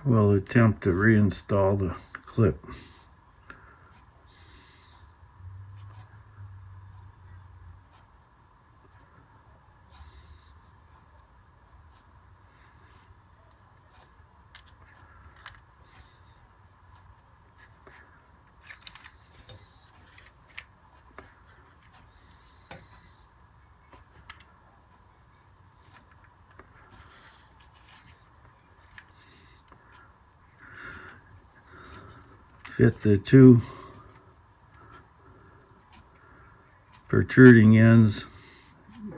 We'll attempt to reinstall the clip. Fit the two protruding ends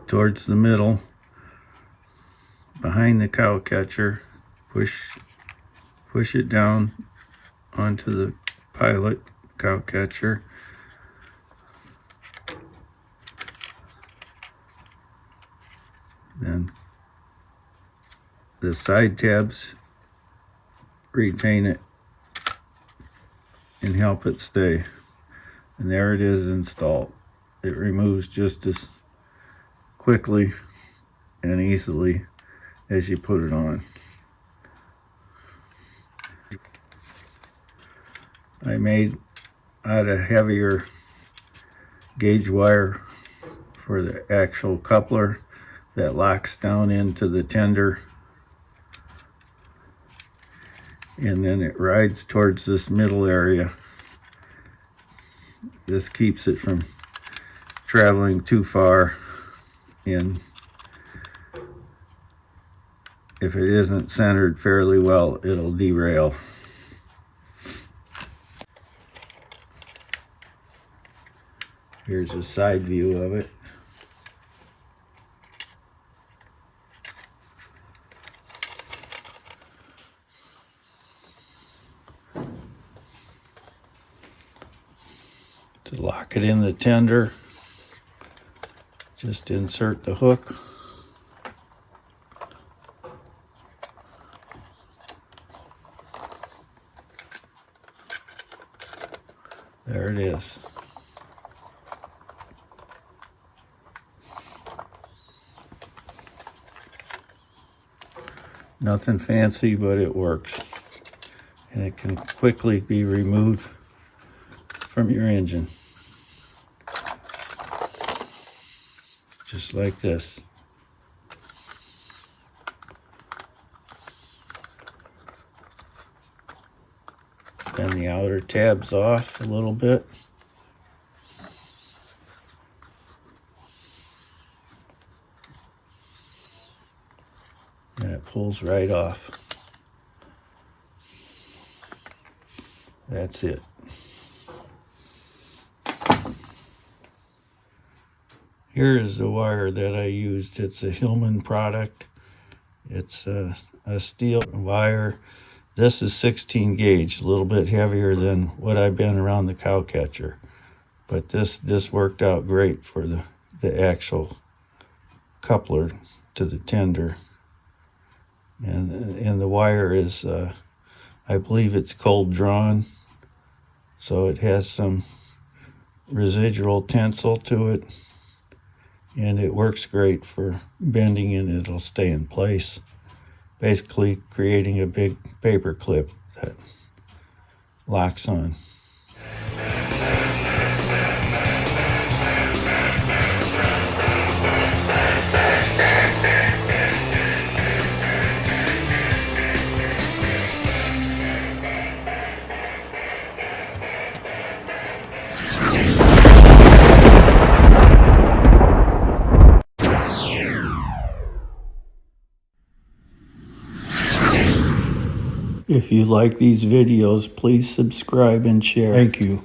towards the middle behind the cow catcher. Push it down onto the pilot cow catcher. Then the side tabs retain it and help it stay. And there it is installed. It removes just as quickly and easily as you put it on. I made out of heavier gauge wire for the actual coupler that locks down into the tender, and then it rides towards this middle area. This keeps it from traveling too far, and if it isn't centered fairly well, it'll derail. Here's a side view of it. To lock it in the tender, just insert the hook. There it is. Nothing fancy, but it works. And it can quickly be removed from your engine. Just like this. Bend the outer tabs off a little bit. And it pulls right off. That's it. Here is the wire that I used. It's a Hillman product. It's a steel wire. This is 16 gauge, a little bit heavier than what I've been around the cow catcher. But this worked out great for the actual coupler to the tender. And the wire is, I believe it's cold drawn, so it has some residual tensile to it. And it works great for bending, and it'll stay in place, basically creating a big paper clip that locks on. If you like these videos, please subscribe and share. Thank you.